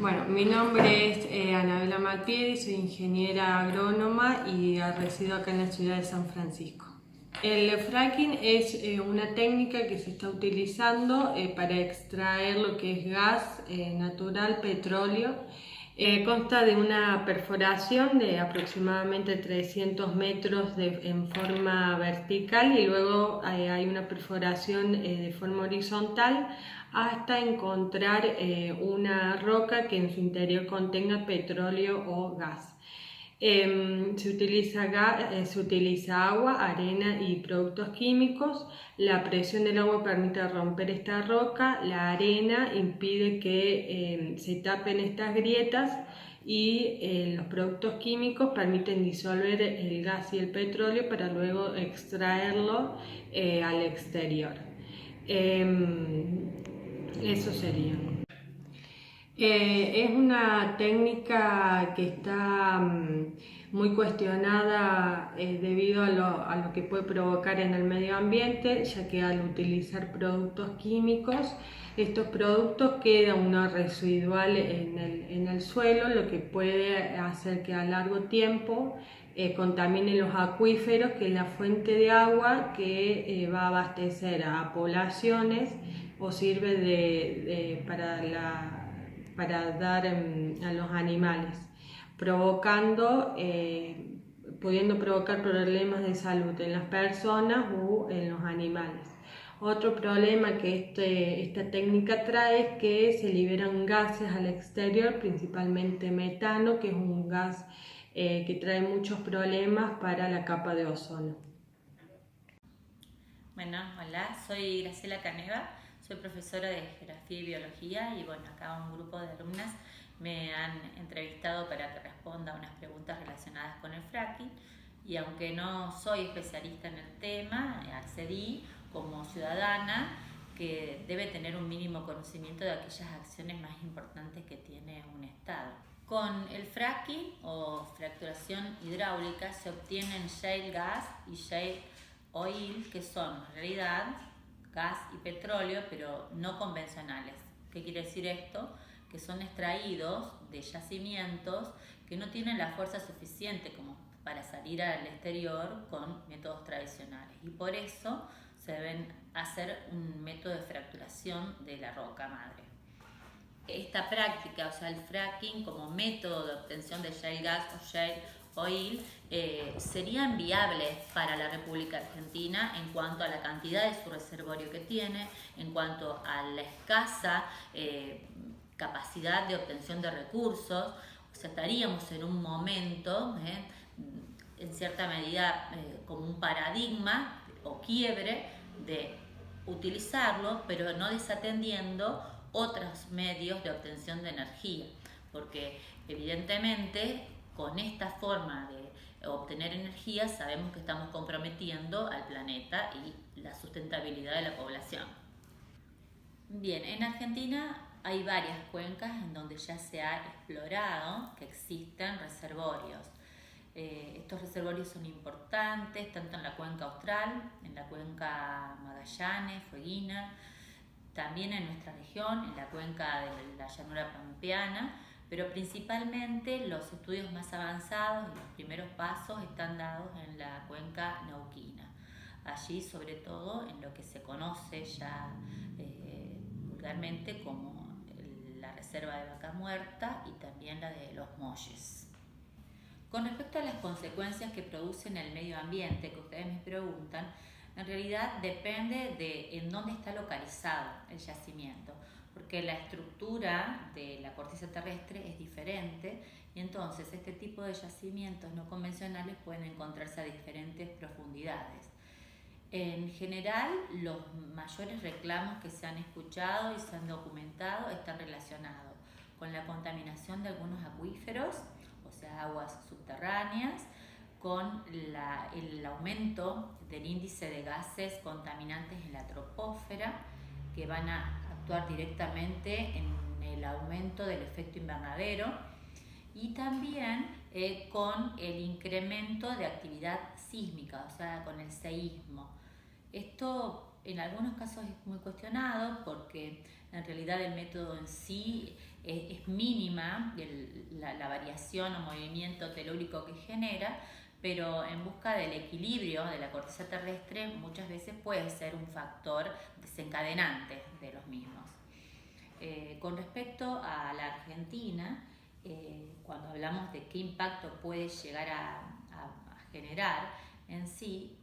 Bueno, mi nombre es Anabela Malpieri, soy ingeniera agrónoma y resido acá en la ciudad de San Francisco. El fracking es una técnica que se está utilizando para extraer lo que es gas natural, petróleo. Consta de una perforación de aproximadamente 300 metros en forma vertical y luego hay una perforación de forma horizontal hasta encontrar una roca que en su interior contenga petróleo o gas. Se utiliza agua, arena y productos químicos. La presión del agua permite romper esta roca, la arena impide que se tapen estas grietas y los productos químicos permiten disolver el gas y el petróleo para luego extraerlo al exterior. Eso sería. Es una técnica que está muy cuestionada debido a lo que puede provocar en el medio ambiente, ya que al utilizar productos químicos, estos productos quedan uno residual en el suelo, lo que puede hacer que a largo tiempo contamine los acuíferos, que es la fuente de agua que va a abastecer a poblaciones o sirve para dar a los animales, pudiendo provocar problemas de salud en las personas o en los animales. Otro problema que esta técnica trae es que se liberan gases al exterior, principalmente metano, que es un gas que trae muchos problemas para la capa de ozono. Bueno, hola, soy Graciela Caneva, soy profesora de Geografía y Biología y bueno, acá un grupo de alumnas me han entrevistado para que responda a unas preguntas relacionadas con el fracking y aunque no soy especialista en el tema, accedí como ciudadana que debe tener un mínimo conocimiento de aquellas acciones más importantes que tiene un Estado. Con el fracking o fracturación hidráulica se obtienen shale gas y shale oil, que son en realidad gas y petróleo, pero no convencionales. ¿Qué quiere decir esto? Que son extraídos de yacimientos que no tienen la fuerza suficiente como para salir al exterior con métodos tradicionales y por eso se deben hacer un método de fracturación de la roca madre. Esta práctica, o sea, el fracking como método de obtención de shale gas o shale oil, serían viables para la República Argentina en cuanto a la cantidad de su reservorio que tiene, en cuanto a la escasa capacidad de obtención de recursos. O sea, estaríamos en un momento, en cierta medida, como un paradigma o quiebre de utilizarlo, pero no desatendiendo otros medios de obtención de energía, porque evidentemente con esta forma de obtener energía sabemos que estamos comprometiendo al planeta y la sustentabilidad de la población. Bien, en Argentina hay varias cuencas en donde ya se ha explorado que existen reservorios. Estos reservorios son importantes tanto en la cuenca austral, en la cuenca Magallanes, Fueguina, también en nuestra región, en la cuenca de la llanura pampeana, pero principalmente los estudios más avanzados y los primeros pasos están dados en la cuenca neuquina. Allí, sobre todo, en lo que se conoce ya vulgarmente como la reserva de Vaca Muerta y también la de Los Molles. Con respecto a las consecuencias que produce en el medio ambiente, que ustedes me preguntan, en realidad depende de en dónde está localizado el yacimiento, porque la estructura de la corteza terrestre es diferente y entonces este tipo de yacimientos no convencionales pueden encontrarse a diferentes profundidades. En general, los mayores reclamos que se han escuchado y se han documentado están relacionados con la contaminación de algunos acuíferos, o sea, aguas subterráneas, con el aumento del índice de gases contaminantes en la troposfera, que van a actuar directamente en el aumento del efecto invernadero, y también con el incremento de actividad sísmica, o sea, con el seísmo. Esto en algunos casos es muy cuestionado porque en realidad el método en sí es mínima la variación o movimiento telúrico que genera, pero en busca del equilibrio de la corteza terrestre muchas veces puede ser un factor desencadenante de los mismos. Con respecto a la Argentina, cuando hablamos de qué impacto puede llegar a generar en sí,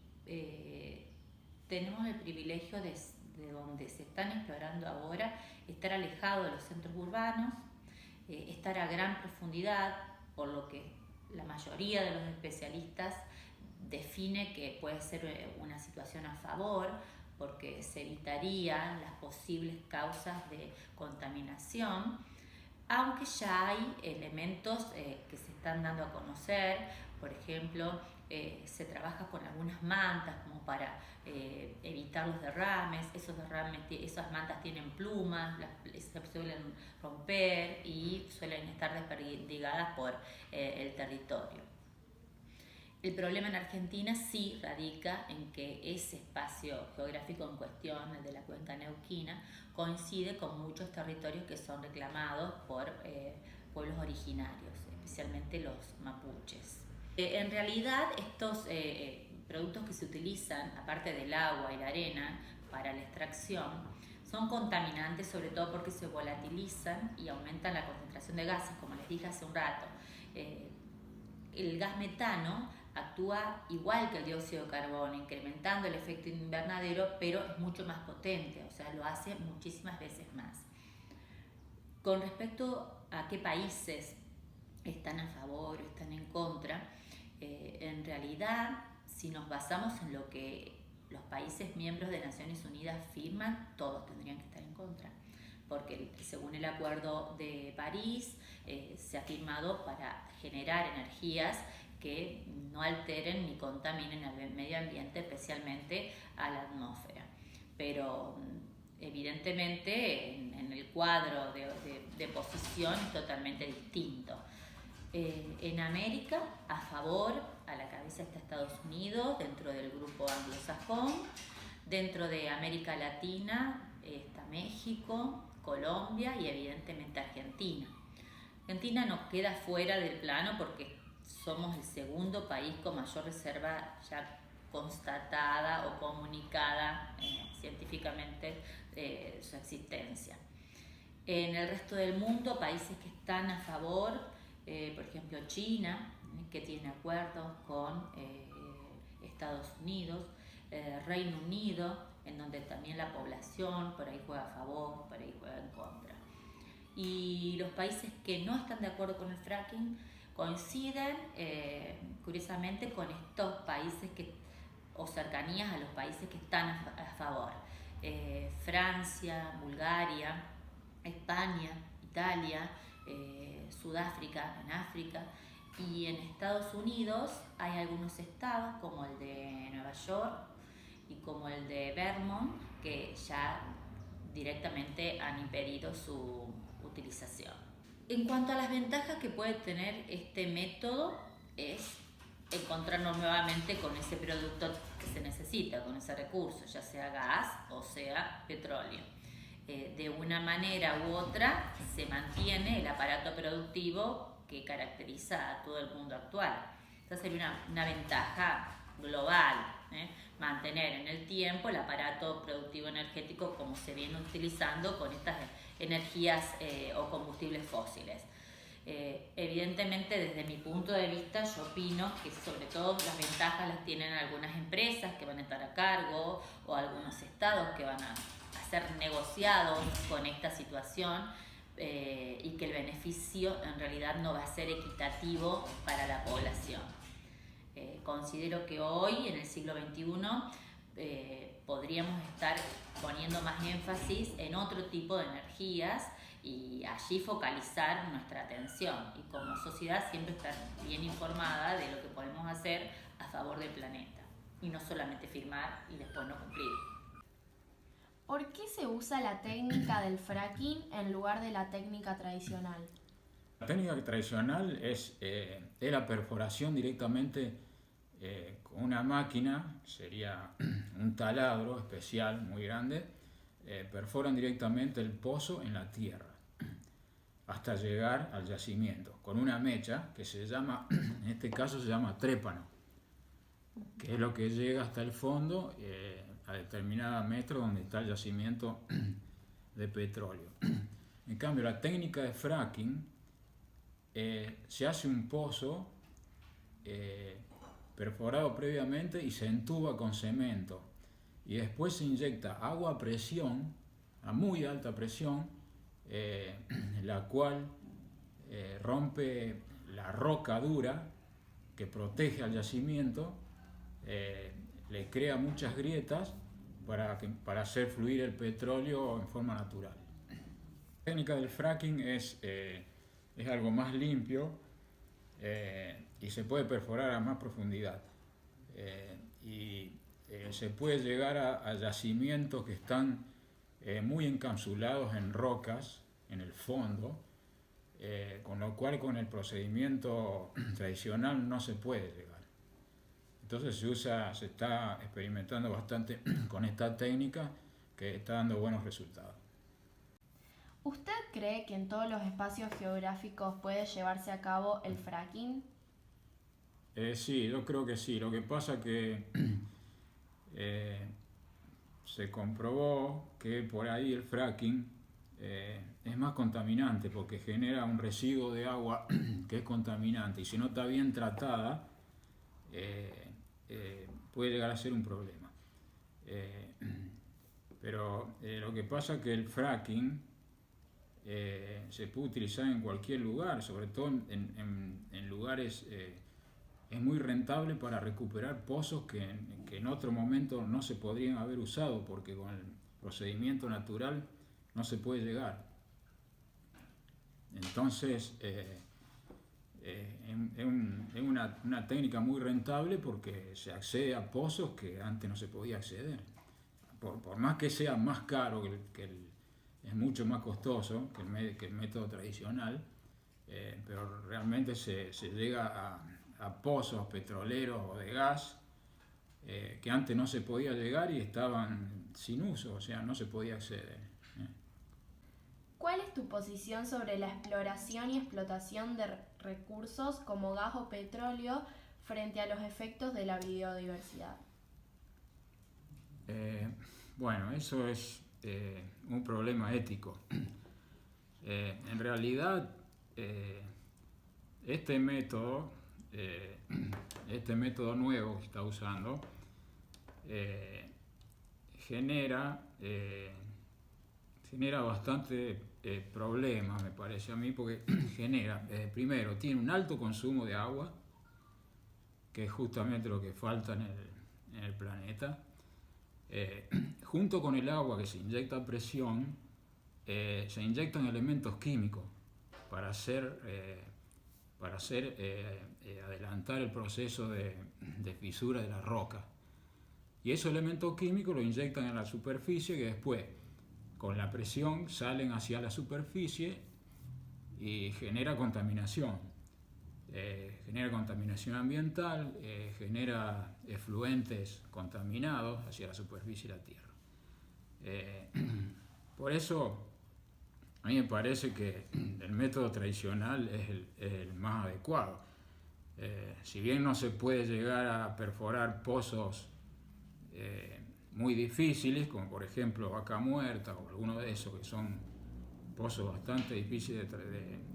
tenemos el privilegio de donde se están explorando ahora, estar alejado de los centros urbanos, estar a gran profundidad, por lo que la mayoría de los especialistas define que puede ser una situación a favor, porque se evitarían las posibles causas de contaminación, aunque ya hay elementos que se están dando a conocer. Por ejemplo, se trabaja con algunas mantas como para evitar los derrames. Esas mantas tienen plumas, se suelen romper y suelen estar desperdigadas por el territorio. El problema en Argentina sí radica en que ese espacio geográfico en cuestión, el de la cuenca neuquina, coincide con muchos territorios que son reclamados por pueblos originarios, especialmente los mapuches. En realidad, estos productos que se utilizan, aparte del agua y la arena, para la extracción, son contaminantes, sobre todo porque se volatilizan y aumentan la concentración de gases, como les dije hace un rato. El gas metano actúa igual que el dióxido de carbono, incrementando el efecto invernadero, pero es mucho más potente, o sea, lo hace muchísimas veces más. Con respecto a qué países están a favor o están en contra, en realidad, si nos basamos en lo que los países miembros de Naciones Unidas firman, todos tendrían que estar en contra, porque según el Acuerdo de París se ha firmado para generar energías que no alteren ni contaminen al medio ambiente, especialmente a la atmósfera. Pero evidentemente en el cuadro de posición es totalmente distinto. En América, a favor, a la cabeza está Estados Unidos, dentro del grupo anglosajón. Dentro de América Latina está México, Colombia y evidentemente Argentina. Argentina nos queda fuera del plano porque somos el segundo país con mayor reserva ya constatada o comunicada científicamente su existencia. En el resto del mundo, países que están a favor, por ejemplo China, que tiene acuerdos con Estados Unidos, Reino Unido, en donde también la población por ahí juega a favor, por ahí juega en contra. Y los países que no están de acuerdo con el fracking coinciden, curiosamente, con estos países o cercanías a los países que están a favor. Francia, Bulgaria, España, Italia, Sudáfrica en África, y en Estados Unidos hay algunos estados como el de Nueva York y como el de Vermont que ya directamente han impedido su utilización. En cuanto a las ventajas que puede tener este método, es encontrarnos nuevamente con ese producto que se necesita, con ese recurso, ya sea gas o sea petróleo. De una manera u otra se mantiene el aparato productivo que caracteriza a todo el mundo actual. Esta sería una ventaja global, mantener en el tiempo el aparato productivo energético como se viene utilizando con estas energías o combustibles fósiles. Evidentemente, desde mi punto de vista, yo opino que sobre todo las ventajas las tienen algunas empresas que van a estar a cargo o algunos estados que van a ser negociados con esta situación y que el beneficio en realidad no va a ser equitativo para la población. Considero que hoy, en el siglo XXI, podríamos estar poniendo más énfasis en otro tipo de energías y allí focalizar nuestra atención y como sociedad siempre estar bien informada de lo que podemos hacer a favor del planeta y no solamente firmar y después no cumplir. ¿Por qué se usa la técnica del fracking en lugar de la técnica tradicional? La técnica tradicional es la perforación directamente con una máquina, sería un taladro especial muy grande, perforan directamente el pozo en la tierra. hasta llegar al yacimiento, con una mecha que se llama, en este caso se llama trépano, que es lo que llega hasta el fondo a determinada metro donde está el yacimiento de petróleo. En cambio, la técnica de fracking se hace un pozo perforado previamente y se entuba con cemento y después se inyecta agua a presión, a muy alta presión, la cual rompe la roca dura que protege al yacimiento, le crea muchas grietas para hacer fluir el petróleo en forma natural. La técnica del fracking es algo más limpio y se puede perforar a más profundidad. Se puede llegar a yacimientos que están muy encapsulados en rocas, en el fondo, con lo cual con el procedimiento tradicional no se puede llegar. Entonces se está experimentando bastante con esta técnica que está dando buenos resultados. ¿Usted cree que en todos los espacios geográficos puede llevarse a cabo el fracking? Sí, yo creo que sí. Lo que pasa es que se comprobó que por ahí el fracking es más contaminante porque genera un residuo de agua que es contaminante y si no está bien tratada puede llegar a ser un problema. Pero lo que pasa es que el fracking se puede utilizar en cualquier lugar, sobre todo en lugares. Es muy rentable para recuperar pozos que en otro momento no se podrían haber usado porque con el procedimiento natural no se puede llegar. Entonces es una técnica muy rentable porque se accede a pozos que antes no se podía acceder. Por más que sea más caro, es mucho más costoso que el método tradicional, pero realmente se llega a pozos petroleros o de gas que antes no se podía llegar y estaban sin uso, o sea, no se podía acceder. ¿Cuál es tu posición sobre la exploración y explotación de recursos como gas o petróleo frente a los efectos de la biodiversidad? Bueno, eso es un problema ético. En realidad, este método nuevo que se está usando genera bastante problemas, me parece a mí, porque primero, tiene un alto consumo de agua, que es justamente lo que falta en el planeta. Junto con el agua que se inyecta a presión, se inyectan elementos químicos para adelantar el proceso de fisura de la roca. Y esos elementos químicos los inyectan en la superficie que después, con la presión, salen hacia la superficie y genera contaminación. Genera contaminación ambiental, genera efluentes contaminados hacia la superficie de la Tierra. Por eso, a mí me parece que el método tradicional es el más adecuado. Si bien no se puede llegar a perforar pozos muy difíciles, como por ejemplo Vaca Muerta o alguno de esos que son pozos bastante difíciles de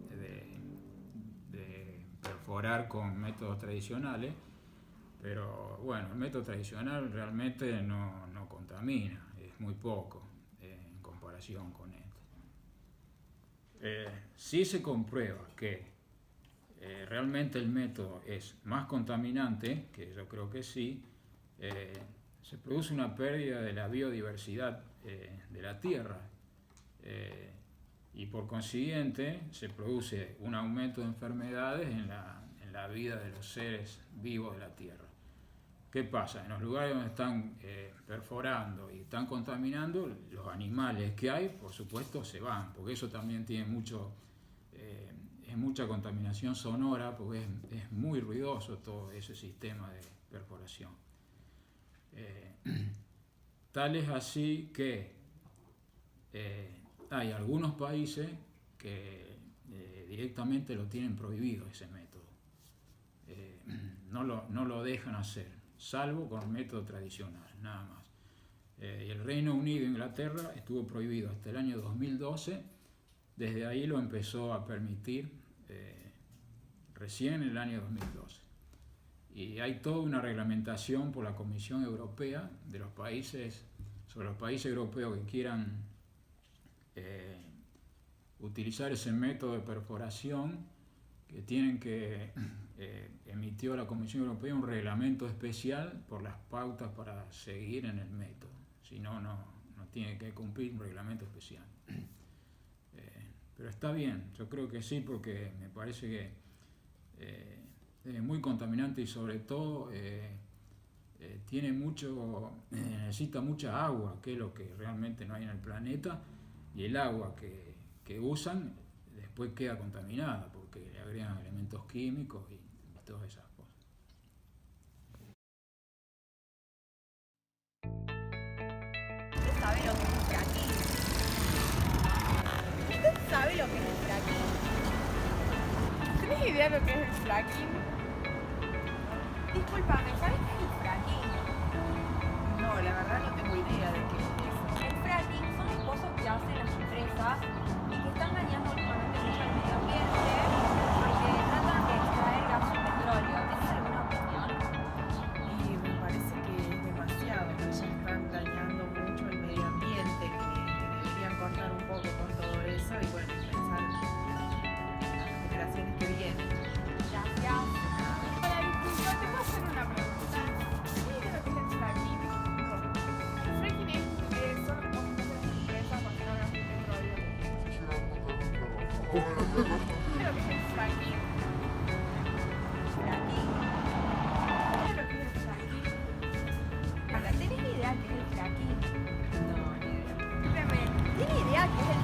perforar con métodos tradicionales, pero bueno, el método tradicional realmente no contamina, es muy poco en comparación con este. Si se comprueba que realmente el método es más contaminante, que yo creo que sí, se produce una pérdida de la biodiversidad de la Tierra y por consiguiente se produce un aumento de enfermedades en la vida de los seres vivos de la Tierra. ¿Qué pasa? En los lugares donde están perforando y están contaminando, los animales que hay, por supuesto, se van, porque eso también tiene mucha contaminación sonora, porque es muy ruidoso todo ese sistema de perforación. Tal es así que hay algunos países que directamente lo tienen prohibido ese método. No lo dejan hacer, salvo con el método tradicional, nada más. Y el Reino Unido e Inglaterra estuvo prohibido hasta el año 2012, desde ahí lo empezó a permitir recién en el año 2012. Y hay toda una reglamentación por la Comisión Europea de los países, sobre los países europeos que quieran utilizar ese método de perforación, que tienen que emitió la Comisión Europea un reglamento especial por las pautas para seguir en el método. Si no, no tiene que cumplir un reglamento especial. Pero está bien, yo creo que sí, porque me parece que es muy contaminante y sobre todo necesita mucha agua, que es lo que realmente no hay en el planeta, y el agua que usan después queda contaminada porque le agregan elementos químicos y todas esas cosas. ¿Usted sabe lo que es el fracking? ¿Usted sabe lo que es el fracking? ¿Tenés idea de lo que es el fracking? Discúlpame, ¿sabes qué es el fracking? No, la verdad no tengo idea de qué es eso. El fracking son los pozos que hacen las empresas y que están dañando últimamente mucho al medio ambiente porque tratan de extraer gas y petróleo. ¿Tienes alguna opinión? Y me parece que es demasiado, que ya están dañando mucho el medio ambiente, que deberían cortar un poco con todo eso y bueno, pensar en las generaciones que vienen. Gracias. Hola, disculpa, ¿te puedo hacer una pregunta? ¿Sabes de lo que es el fracking? El fracking son los pozos que hacen las empresas para extraer gas y petróleo. ¿Sabes lo que es el fracking? ¿Fracking? ¿Sabes lo que es el fracking? Ahora, ¿tenés idea qué es el fracking? No, ni idea. Dígame, ¿tiene idea qué es el